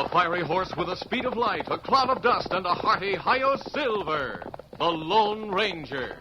A fiery horse with the speed of light, a cloud of dust, and a hearty hi-yo silver. The Lone Ranger.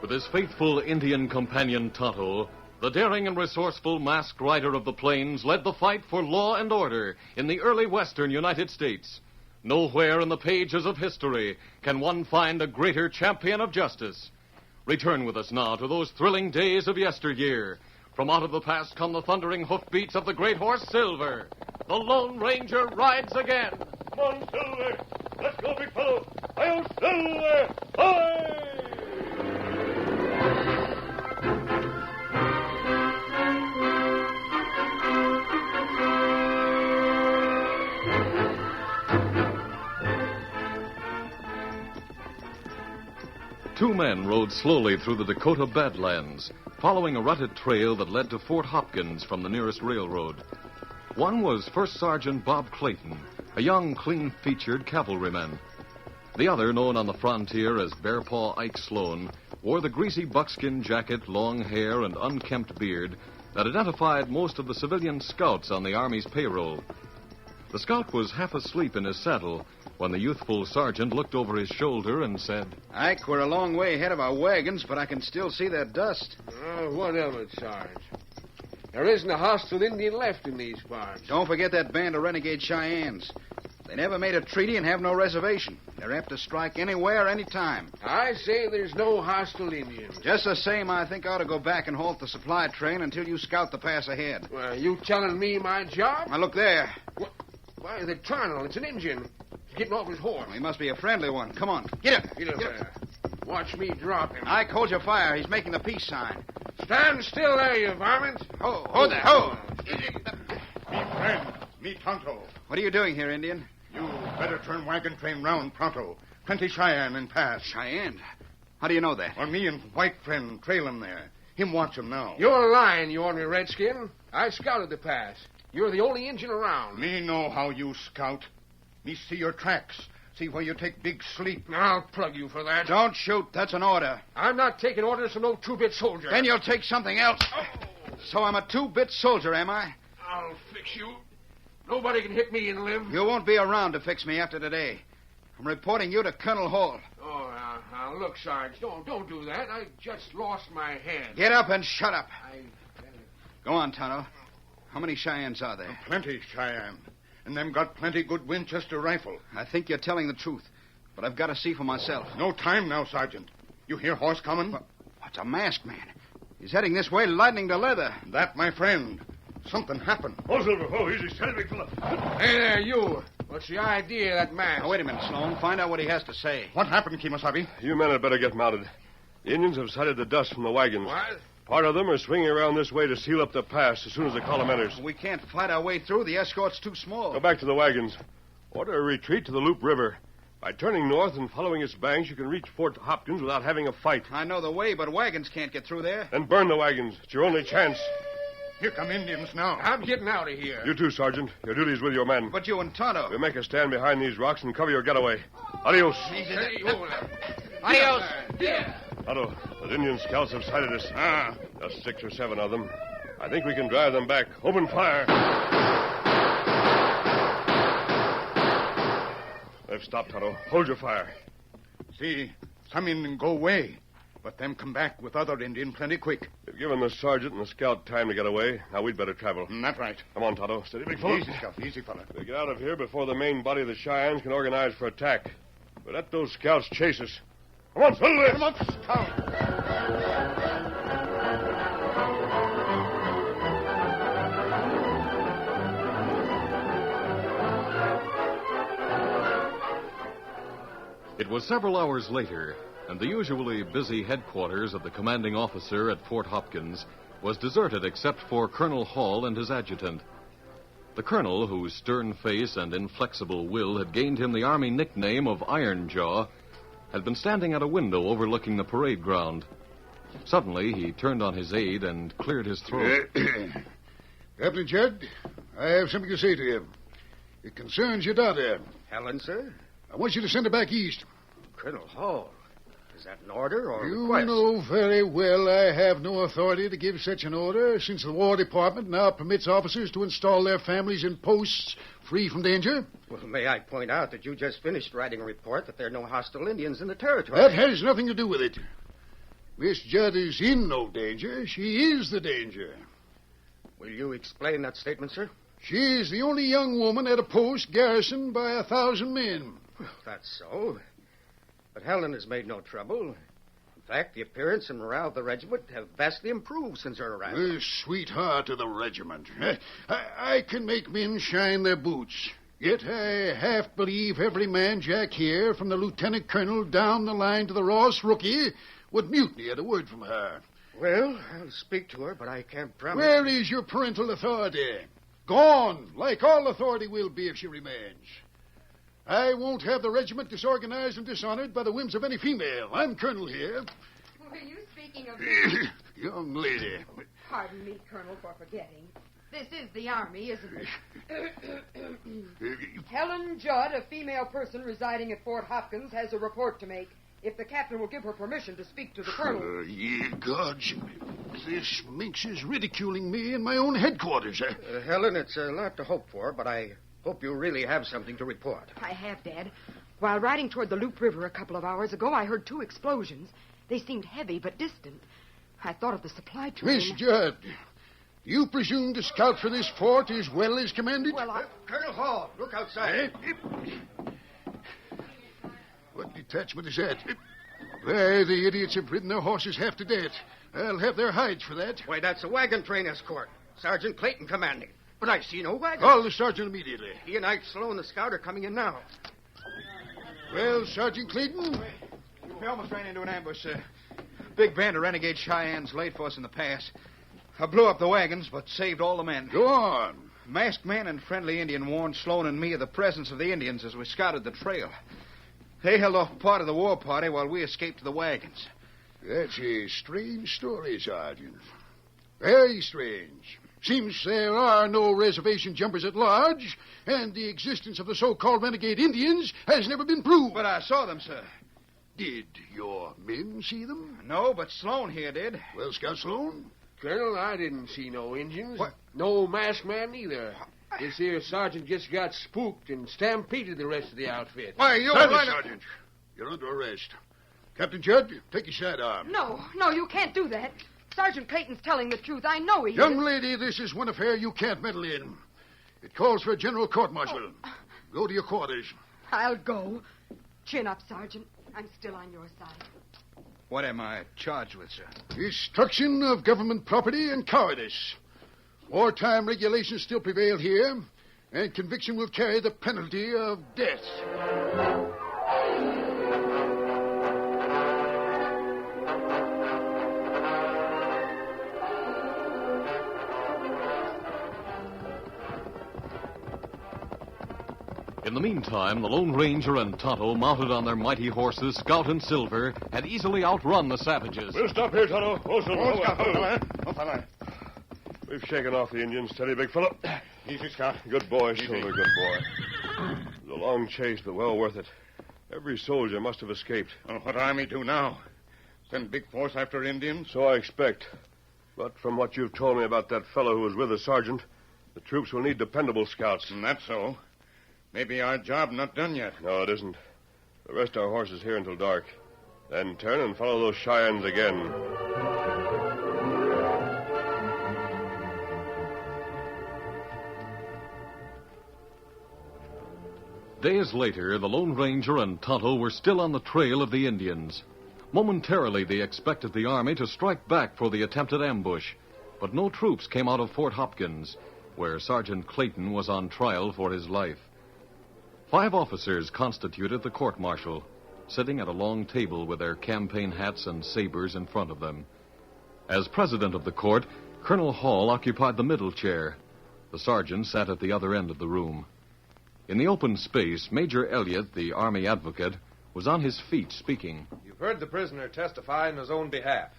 With his faithful Indian companion Tonto, the daring and resourceful masked rider of the plains led the fight for law and order in the early western United States. Nowhere in the pages of history can one find a greater champion of justice. Return with us now to those thrilling days of yesteryear. From out of the past come the thundering hoofbeats of the great horse Silver. The Lone Ranger rides again. Come on, Silver. Let's go, big fellow. Hi-yo, Silver! Hi! Two men rode slowly through the Dakota Badlands, following a rutted trail that led to Fort Hopkins from the nearest railroad. One was First Sergeant Bob Clayton, a young, clean-featured cavalryman. The other, known on the frontier as Bearpaw Ike Sloan, wore the greasy buckskin jacket, long hair, and unkempt beard that identified most of the civilian scouts on the Army's payroll. The scout was half asleep in his saddle when the youthful sergeant looked over his shoulder and said, Ike, we're a long way ahead of our wagons, but I can still see that dust. What of it, Sarge? There isn't a hostile Indian left in these parts. Don't forget that band of renegade Cheyennes. They never made a treaty and have no reservation. They're apt to strike anywhere, anytime. I say there's no hostile Indians. Just the same, I think I ought to go back and halt the supply train until you scout the pass ahead. Well, you telling me my job? Now, look there. Why, the colonel, it's an Indian. He's getting off his horse. He must be a friendly one. Come on, get him. Get up there. Watch me drop him. Ike, hold your fire. He's making the peace sign. Stand still there, you varmint. Hold there, hold. Me friend, me Tonto. What are you doing here, Indian? You better turn wagon train round pronto. Plenty Cheyenne in pass. Cheyenne? How do you know that? Well, me and white friend trail him there. Him watch him now. You're lying, you ornery redskin. I scouted the pass. You're the only Indian around. Me know how you scout. Me see your tracks. See where you take big sleep. I'll plug you for that. Don't shoot. That's an order. I'm not taking orders from no two-bit soldier. Then you'll take something else. So I'm a two-bit soldier, am I? I'll fix you. Nobody can hit me and live. You won't be around to fix me after today. I'm reporting you to Colonel Hall. Oh, now, look, Sarge, don't do that. I just lost my head. Get up and shut up. Go on, Tonto. How many Cheyennes are there? Plenty Cheyenne. And them got plenty good Winchester rifle. I think you're telling the truth, but I've got to see for myself. No time now, Sergeant. You hear horse coming? What's a masked man? He's heading this way, lightning to leather. That, my friend. Something happened. Oh, Silver. Oh, easy. Steady, big fella. Hey there, you. What's the idea of that man? Now, wait a minute, Sloan. Find out what he has to say. What happened, Kemosabe? You men had better get mounted. The Indians have sighted the dust from the wagons. What? Part of them are swinging around this way to seal up the pass as soon as the column enters. We can't fight our way through. The escort's too small. Go back to the wagons. Order a retreat to the Loop River. By turning north and following its banks, you can reach Fort Hopkins without having a fight. I know the way, but wagons can't get through there. Then burn the wagons. It's your only chance. Here come Indians now. I'm getting out of here. You too, Sergeant. Your duty's with your men. But you and Tonto. We'll make a stand behind these rocks and cover your getaway. Adios. Adios. Tonto, the Indian scouts have sighted us. Just 6 or 7 of them. I think we can drive them back. Open fire. They've stopped, Tonto. Hold your fire. See, some Indian go away, but them come back with other Indian plenty quick. They've given the sergeant and the scout time to get away. Now we'd better travel. That's right. Come on, Tonto. Steady, big fella. Easy, Scout. Easy, fella. We'll get out of here before the main body of the Cheyennes can organize for attack. But let those scouts chase us. Come on, Silver. Come on, Scout. It was several hours later, and the usually busy headquarters of the commanding officer at Fort Hopkins was deserted except for Colonel Hall and his adjutant. The colonel, whose stern face and inflexible will had gained him the Army nickname of Iron Jaw, had been standing at a window overlooking the parade ground. Suddenly, he turned on his aide and cleared his throat. Captain Judd, I have something to say to you. It concerns your daughter. Helen, sir? I want you to send her back east. Colonel Hall. Is that an order or a You request? know very well I have no authority to give such an order, since the War Department now permits officers to install their families in posts free from danger. Well, may I point out that you just finished writing a report that there are no hostile Indians in the territory? That has nothing to do with it. Miss Judd is in no danger. She is the danger. Will you explain that statement, sir? She is the only young woman at a post garrisoned by 1,000 men. Well, that's so. But Helen has made no trouble. In fact, the appearance and morale of the regiment have vastly improved since her arrival. The sweetheart of the regiment. I can make men shine their boots. Yet I half believe every man Jack here, from the lieutenant colonel down the line to the rawest rookie, would mutiny at a word from her. Well, I'll speak to her, but I can't promise. Where is your parental authority? Gone, like all authority will be if she remains. I won't have the regiment disorganized and dishonored by the whims of any female. I'm colonel here. Were you speaking of... Young lady. Pardon me, Colonel, for forgetting. This is the Army, isn't it? Helen Judd, a female person residing at Fort Hopkins, has a report to make. If the captain will give her permission to speak to the colonel. Ye gods. This minx is ridiculing me in my own headquarters. Helen, it's a lot to hope for, but I hope you really have something to report. I have, Dad. While riding toward the Loop River a couple of hours ago, I heard 2 explosions. They seemed heavy but distant. I thought of the supply train. Miss Judd, you presume to scout for this fort as well as command it? Well, Colonel Hall, look outside. What detachment is that? Why, the idiots have ridden their horses half to death. I'll have their hides for that. Why, that's a wagon train escort. Sergeant Clayton commanding. But I see no wagon. Call the sergeant immediately. He and Ike Sloan, the scout, are coming in now. Well, Sergeant Clayton? We almost ran into an ambush, sir. Big band of renegade Cheyennes laid for us in the pass. I blew up the wagons, but saved all the men. Go on. Masked man and friendly Indian warned Sloan and me of the presence of the Indians as we scouted the trail. They held off part of the war party while we escaped to the wagons. That's a strange story, Sergeant. Very strange. Seems there are no reservation jumpers at large, and the existence of the so-called renegade Indians has never been proved. But I saw them, sir. Did your men see them? No, but Sloan here did. Well, Scout Sloan? Colonel, I didn't see no Indians. What? No masked man either. This here sergeant just got spooked and stampeded the rest of the outfit. Why, you're right. Sergeant. You're under arrest. Captain Judd, take your sidearm. No, you can't do that. Sergeant Clayton's telling the truth. I know he Young is. lady, this is one affair you can't meddle in. It calls for a general court-martial. Go to your quarters. I'll go. Chin up, Sergeant. I'm still on your side. What am I charged with, sir? Destruction of government property and cowardice. Wartime regulations still prevail here, and conviction will carry the penalty of death. In In the meantime, the Lone Ranger and Tonto, mounted on their mighty horses, Scout and Silver, had easily outrun the savages. We'll stop here, Tonto. Oh, Silver. Oh, Scout, fella. We've shaken off the Indians. Steady, big fellow. Easy, Scout. Good boy, Silver, good boy. It was a long chase, but well worth it. Every soldier must have escaped. Well, what army do now? Send big force after Indians? So I expect. But from what you've told me about that fellow who was with the sergeant, the troops will need dependable scouts. And that's so. Maybe our job not done yet. No, it isn't. We'll rest our horses here until dark. Then turn and follow those Cheyennes again. Days later, the Lone Ranger and Tonto were still on the trail of the Indians. Momentarily, they expected the army to strike back for the attempted ambush, but no troops came out of Fort Hopkins, where Sergeant Clayton was on trial for his life. 5 officers constituted the court-martial, sitting at a long table with their campaign hats and sabers in front of them. As president of the court, Colonel Hall occupied the middle chair. The sergeant sat at the other end of the room. In the open space, Major Elliott, the Army advocate, was on his feet speaking. You've heard the prisoner testify in his own behalf.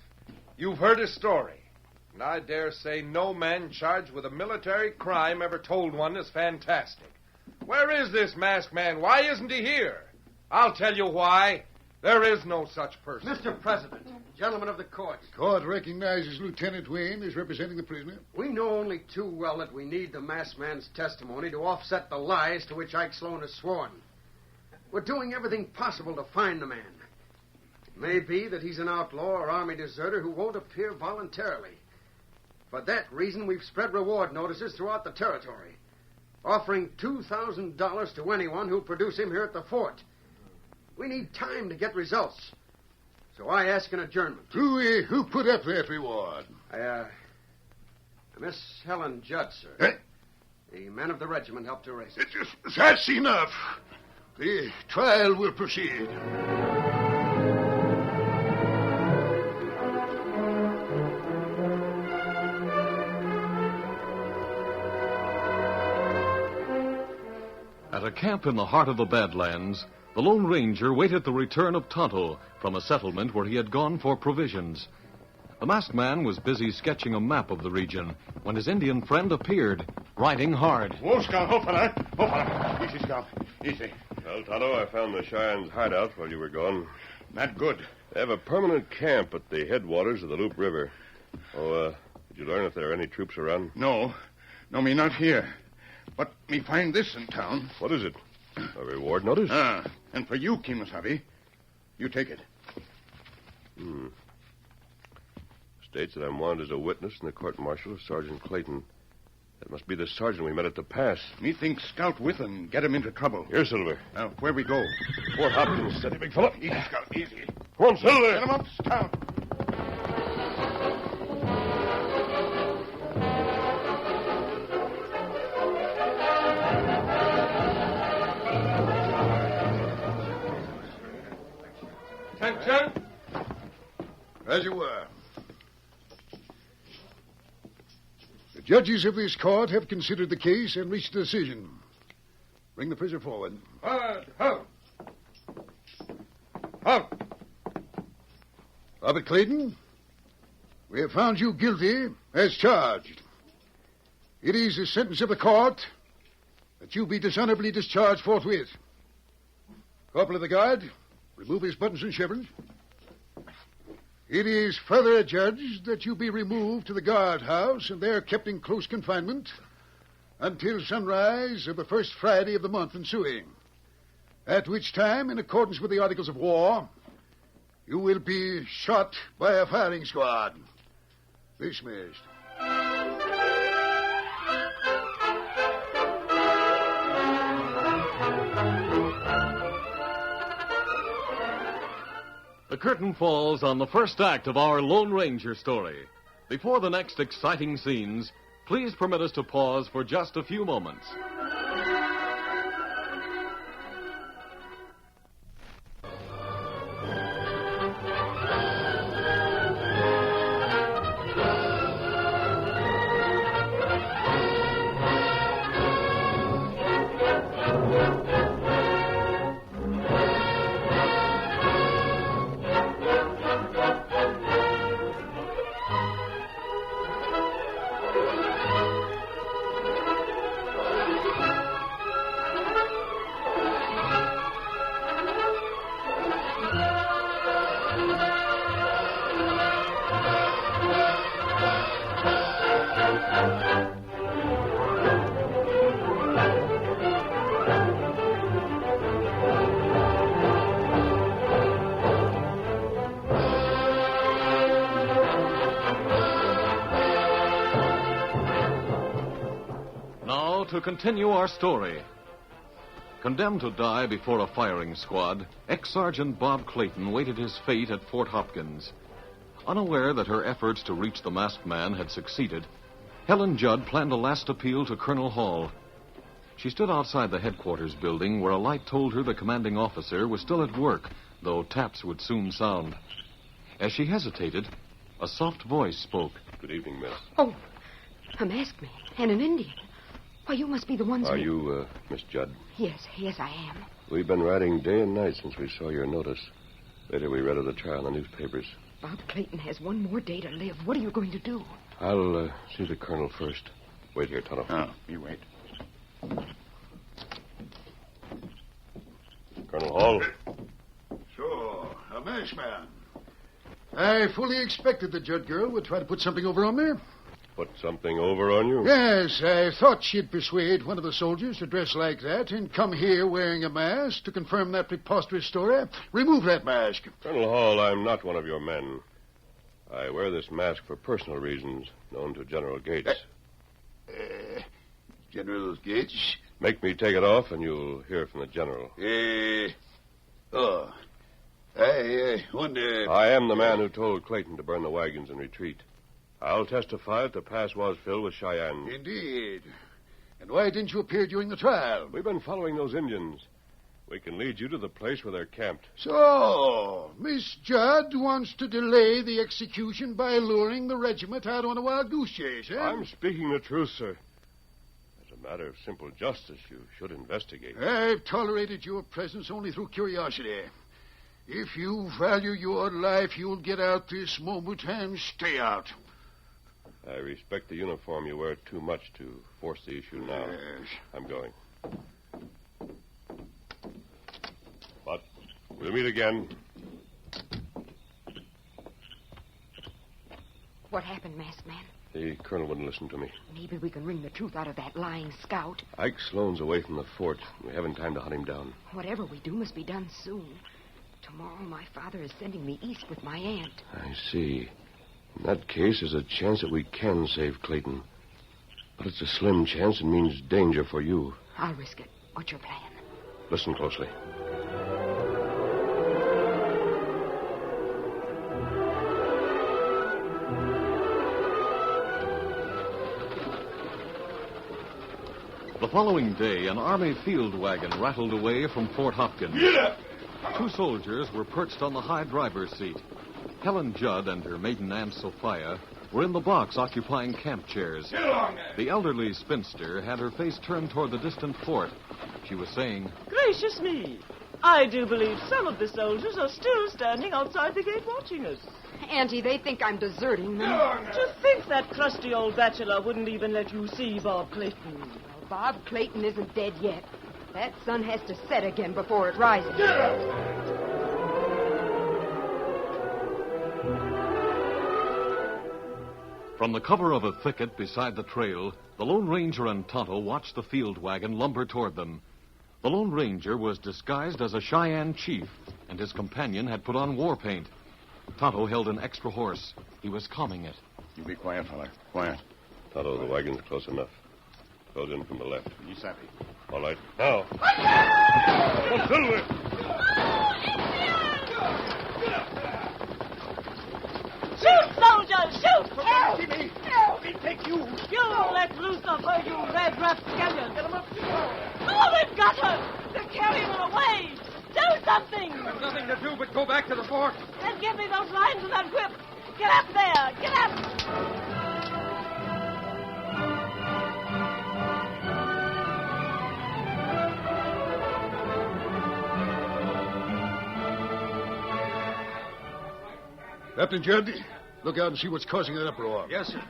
You've heard his story. And I dare say no man charged with a military crime ever told one as fantastic. Where is this masked man? Why isn't he here? I'll tell you why. There is no such person. Mr. President, gentlemen of the court. The court recognizes Lieutenant Wayne as representing the prisoner. We know only too well that we need the masked man's testimony to offset the lies to which Ike Sloan has sworn. We're doing everything possible to find the man. It may be that he's an outlaw or army deserter who won't appear voluntarily. For that reason, we've spread reward notices throughout the territory, offering $2,000 to anyone who'll produce him here at the fort. We need time to get results. So I ask an adjournment. Who put up that reward? Miss Helen Judd, sir. Eh? The men of the regiment helped to raise it. That's enough. The trial will proceed. At a camp in the heart of the Badlands, the Lone Ranger waited the return of Tonto from a settlement where he had gone for provisions. The masked man was busy sketching a map of the region when his Indian friend appeared, riding hard. Whoa, Scout. Hold, fella. Easy, Scout. Easy. Well, Tonto, I found the Cheyennes' hideout while you were gone. Not good. They have a permanent camp at the headwaters of the Loop River. Did you learn if there are any troops around? No, me not here. But me find this in town. What is it? A reward notice? And for you, Kimasabi. You take it. States that I'm wanted as a witness in the court-martial of Sergeant Clayton. That must be the sergeant we met at the pass. Me think Scout with him, get him into trouble. Here, Silver. Now, where we go? Fort Hopkins. Steady, big fellow. Easy, Scout, easy. Come on, Silver. Get him up, Scout. Attention. As you were. The judges of this court have considered the case and reached a decision. Bring the prisoner forward. Halt. Robert Clayton, we have found you guilty as charged. It is the sentence of the court that you be dishonorably discharged forthwith. Corporal of the guard, remove his buttons and chevrons. It is further adjudged that you be removed to the guardhouse and there kept in close confinement until sunrise of the first Friday of the month ensuing, at which time, in accordance with the Articles of War, you will be shot by a firing squad. Dismissed. The curtain falls on the first act of our Lone Ranger story. Before the next exciting scenes, please permit us to pause for just a few moments. to continue our story. Condemned to die before a firing squad, ex-Sergeant Bob Clayton waited his fate at Fort Hopkins. Unaware that her efforts to reach the masked man had succeeded, Helen Judd planned a last appeal to Colonel Hall. She stood outside the headquarters building where a light told her the commanding officer was still at work, though taps would soon sound. As she hesitated, a soft voice spoke. Good evening, miss. Oh, a masked man and an Indian. Why, you must be the ones Are you, Miss Judd? Yes, I am. We've been riding day and night since we saw your notice. Later we read of the trial in the newspapers. Bob Clayton has one more day to live. What are you going to do? I'll see the colonel first. Wait here, Tonto. Oh, you wait. Colonel Hall. So, a masked man. I fully expected the Judd girl would try to put something over on me. Put something over on you? Yes, I thought she'd persuade one of the soldiers to dress like that and come here wearing a mask to confirm that preposterous story. Remove that mask. Colonel Hall, I'm not one of your men. I wear this mask for personal reasons, known to General Gates. General Gates? Make me take it off, and you'll hear from the general. I wonder... I am the man who told Clayton to burn the wagons and retreat. I'll testify that the pass was filled with Cheyennes. Indeed. And why didn't you appear during the trial? We've been following those Indians. We can lead you to the place where they're camped. So, Miss Judd wants to delay the execution by luring the regiment out on a wild goose chase, eh? I'm speaking the truth, sir. As a matter of simple justice, you should investigate. I've tolerated your presence only through curiosity. If you value your life, you'll get out this moment and stay out. I respect the uniform you wear too much to force the issue now. Yes. I'm going. But we'll meet again. What happened, masked man? The colonel wouldn't listen to me. Maybe we can wring the truth out of that lying scout. Ike Sloane's away from the fort. We haven't time to hunt him down. Whatever we do must be done soon. Tomorrow my father is sending me east with my aunt. I see. In that case, there's a chance that we can save Clayton. But it's a slim chance and means danger for you. I'll risk it. What's your plan? Listen closely. The following day, an army field wagon rattled away from Fort Hopkins. Two soldiers were perched on the high driver's seat. Helen Judd and her maiden aunt Sophia were in the box occupying camp chairs. Get along there. The elderly spinster had her face turned toward the distant fort. She was saying, Gracious me. I do believe some of the soldiers are still standing outside the gate watching us. Auntie, they think I'm deserting them. To think that crusty old bachelor wouldn't even let you see Bob Clayton. Well, Bob Clayton isn't dead yet. That sun has to set again before it rises. From the cover of a thicket beside the trail, the Lone Ranger and Tonto watched the field wagon lumber toward them. The Lone Ranger was disguised as a Cheyenne chief, and his companion had put on war paint. Tonto held an extra horse. He was calming it. You be quiet, fella. Quiet. Tonto, the wagon's close enough. Close in from the left. You sappy. All right. Now. Oh, Silver! Shoot, soldiers, shoot! Help me! Help me! Take you! You let loose of her, you red rapscallion. Get him up. Oh, they've got her! They're carrying her away! Do something! There's nothing to do but go back to the fort. And give me those lines of that whip. Get up there! Get up! Captain Judd, look out and see what's causing that uproar. Yes, sir.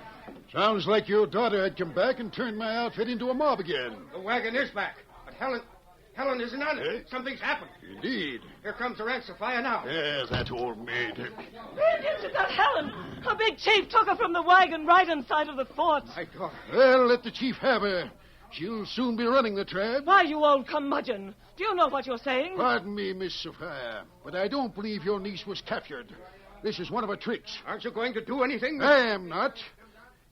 Sounds like your daughter had come back and turned my outfit into a mob again. The wagon is back. But Helen isn't on it. Eh? Something's happened. Indeed. Here comes her Aunt Sophia now. Yeah, that old maid. Indians have got Helen. A big chief took her from the wagon right inside of the fort. My daughter. Well, let the chief have her. She'll soon be running the tribe. Why, you old curmudgeon. Do you know what you're saying? Pardon me, Miss Sophia, but I don't believe your niece was captured. This is one of her tricks. Aren't you going to do anything? I am not.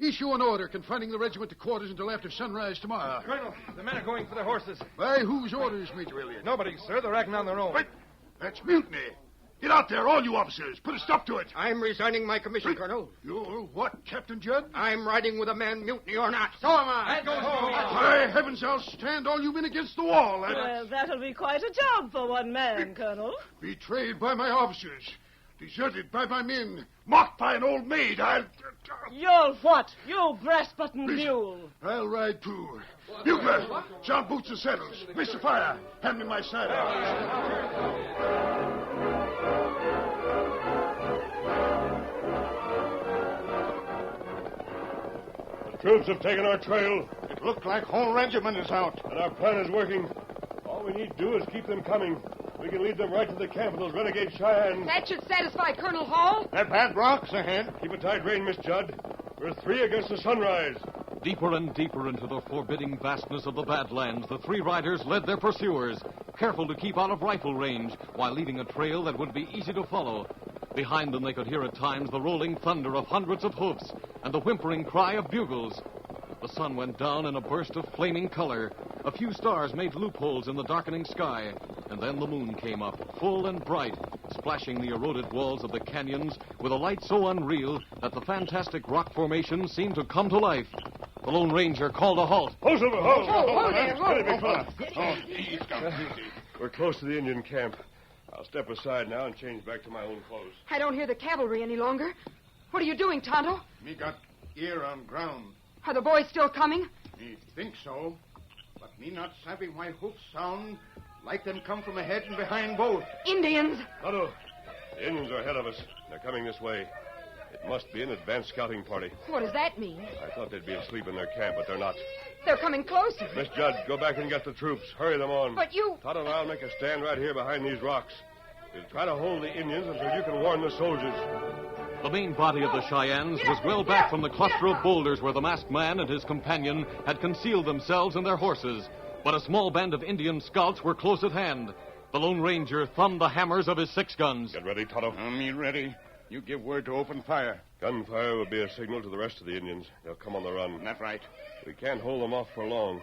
Issue an order confining the regiment to quarters until after sunrise tomorrow. Colonel, the men are going for their horses. By whose orders, Major Elliott? Nobody, sir. They're acting on their own. Wait. That's mutiny. Get out there, all you officers. Put a stop to it. I'm resigning my commission, Colonel. You what, Captain Judd? I'm riding with a man, mutiny or not. So am I. That goes home. By heavens, I'll stand all you men against the wall. Well, that'll be quite a job for one man, Colonel. Betrayed by my officers. Deserted by my men. Mocked by an old maid. You'll what? You brass-button mule. I'll ride too. Bugler, sound boots and saddles. Mr. Fire, hand me my saddle. Troops have taken our trail, It looked like whole regiment is out. and our plan is working. All we need to do is keep them coming. We can lead them right to the camp of those renegade Cheyennes. That should satisfy Colonel Hall. They're bad rocks ahead. Keep a tight rein, Miss Judd. We're 3 against the sunrise. Deeper and deeper into the forbidding vastness of the Badlands, the three riders led their pursuers, careful to keep out of rifle range while leaving a trail that would be easy to follow. Behind them, they could hear at times the rolling thunder of hundreds of hoofs and the whimpering cry of bugles. The sun went down in a burst of flaming color. A few stars made loopholes in the darkening sky, and then the moon came up, full and bright, splashing the eroded walls of the canyons with a light so unreal that the fantastic rock formations seemed to come to life. The Lone Ranger called a halt. Ho, Silver, ho! Hold there, Steady, big hold. fella. We're close to the Indian camp. I'll step aside now and change back to my own clothes. I don't hear the cavalry any longer. What are you doing, Tonto? Me got ear on ground. Are the boys still coming? Me think so. But me not savvy why hoofs sound like them come from ahead and behind both. Indians. Tonto, the Indians are ahead of us. They're coming this way. It must be an advanced scouting party. What does that mean? I thought they'd be asleep in their camp, but they're not. They're coming closer. Miss Judd, go back and get the troops. Hurry them on. But you... Tonto and I'll make a stand right here behind these rocks. We'll try to hold the Indians until you can warn the soldiers. The main body of the Cheyennes was well back from the cluster of boulders where the masked man and his companion had concealed themselves and their horses. But a small band of Indian scouts were close at hand. The Lone Ranger thumbed the hammers of his 6 guns. Get ready, Tonto. Me ready. You give word to open fire. Gunfire will be a signal to the rest of the Indians. They'll come on the run. That's right. We can't hold them off for long.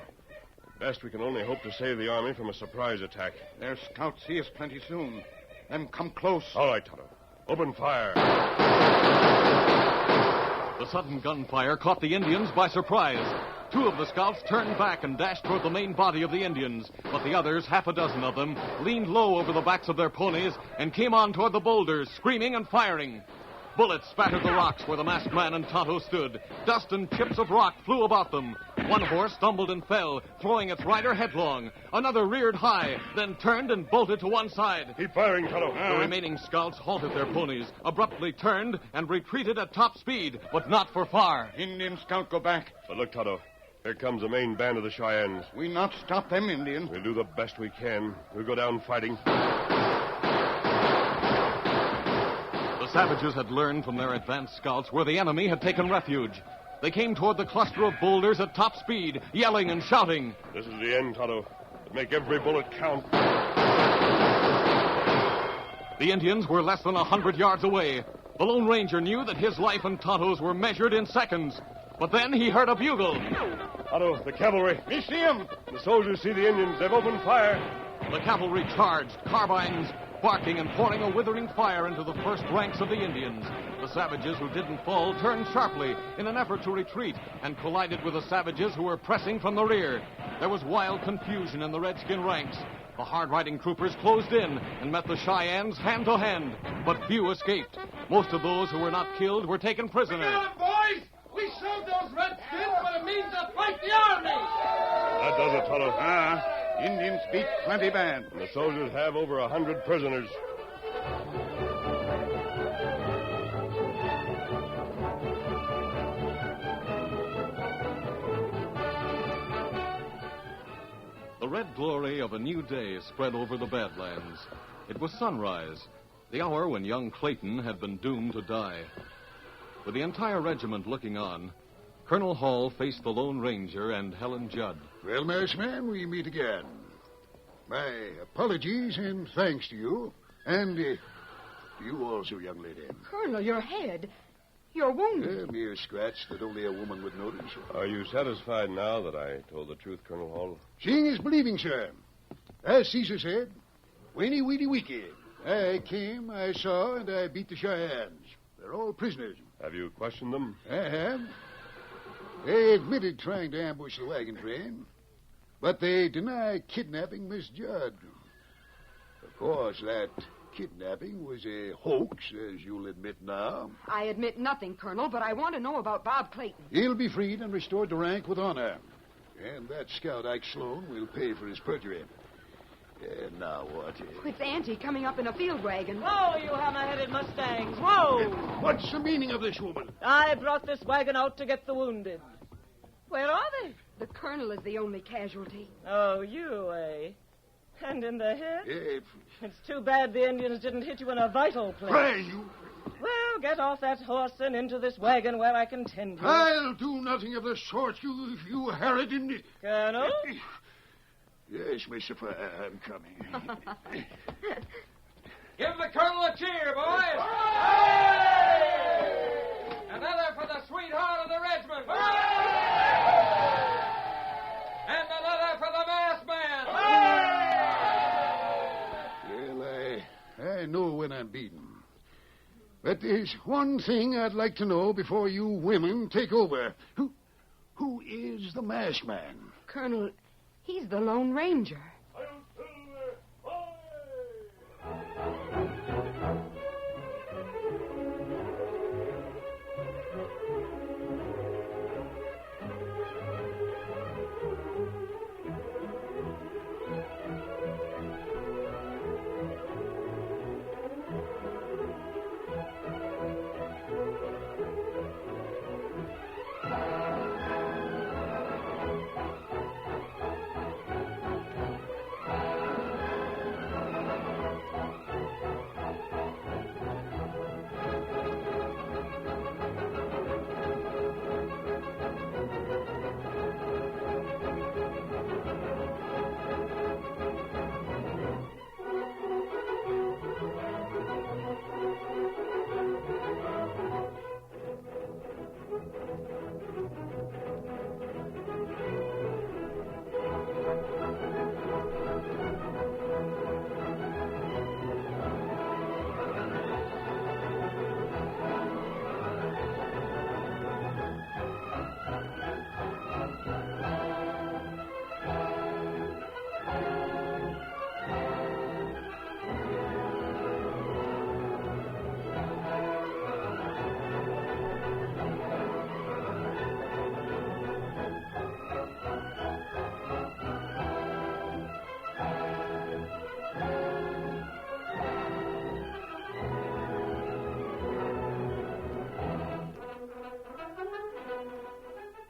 At best, we can only hope to save the army from a surprise attack. Their scouts see us plenty soon. Them come close. All right, Tonto. Open fire. The sudden gunfire caught the Indians by surprise. 2 of the scouts turned back and dashed toward the main body of the Indians, but the others, half a dozen of them, leaned low over the backs of their ponies and came on toward the boulders, screaming and firing. Bullets spattered the rocks where the masked man and Tonto stood. Dust and chips of rock flew about them. One horse stumbled and fell, throwing its rider headlong. Another reared high, then turned and bolted to one side. Keep firing, Tonto. The remaining scouts halted their ponies, abruptly turned, and retreated at top speed, but not for far. Indian scout go back. But look, Tonto. Here comes the main band of the Cheyennes. We not stop them Indians. We'll do the best we can. We'll go down fighting. The savages had learned from their advanced scouts where the enemy had taken refuge. They came toward the cluster of boulders at top speed, yelling and shouting. This is the end, Tonto. Make every bullet count. The Indians were less than 100 yards away. The Lone Ranger knew that his life and Tonto's were measured in seconds. But then he heard a bugle. Tonto, the cavalry. Me see 'em. The soldiers see the Indians. They've opened fire. The cavalry charged, carbines barking and pouring a withering fire into the first ranks of the Indians. The savages who didn't fall turned sharply in an effort to retreat and collided with the savages who were pressing from the rear. There was wild confusion in the redskin ranks. The hard-riding troopers closed in and met the Cheyennes hand to hand, but few escaped. Most of those who were not killed were taken prisoner. Boys! We showed those redskins what it means to fight the army! That does it, Tonto. Indians beat plenty bad. And the soldiers have over 100 prisoners. The red glory of a new day spread over the Badlands. It was sunrise, the hour when young Clayton had been doomed to die. With the entire regiment looking on, Colonel Hall faced the Lone Ranger and Helen Judd. Well, masked man, we meet again. My apologies and thanks to you. And to you also, young lady. Colonel, your head. You're wounded. A mere scratch that only a woman would notice. Are you satisfied now that I told the truth, Colonel Hall? Seeing is believing, sir. As Caesar said, Weeny weedy weaky. I came, I saw, and I beat the Cheyennes. They're all prisoners. Have you questioned them? I have. They admitted trying to ambush the wagon train, but they deny kidnapping Miss Judd. Of course, that kidnapping was a hoax, as you'll admit now. I admit nothing, Colonel, but I want to know about Bob Clayton. He'll be freed and restored to rank with honor. And that scout, Ike Sloan, will pay for his perjury. And now what? It's Auntie coming up in a field wagon. Whoa, you hammer-headed Mustangs. Whoa! What's the meaning of this, woman? I brought this wagon out to get the wounded. Where are they? The Colonel is the only casualty. Oh, you, eh? And in the head? If... It's too bad the Indians didn't hit you in a vital place. Pray you... Well, get off that horse and into this wagon where I can tend you. I'll do nothing of the sort, you harridan... Colonel? Yes, Miss Sapphire, I'm coming. Give the colonel a cheer, boys! Another for the sweetheart of the regiment! And another for the masked man! Well, I know when I'm beaten. But there's one thing I'd like to know before you women take over. Who is the masked man? Colonel, he's the Lone Ranger.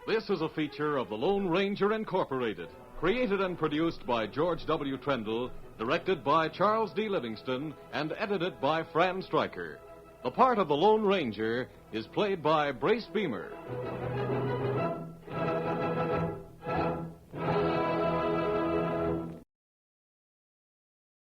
This is a feature of the Lone Ranger Incorporated, created and produced by George W. Trendle, directed by Charles D. Livingston, and edited by Fran Stryker. The part of the Lone Ranger is played by Brace Beamer.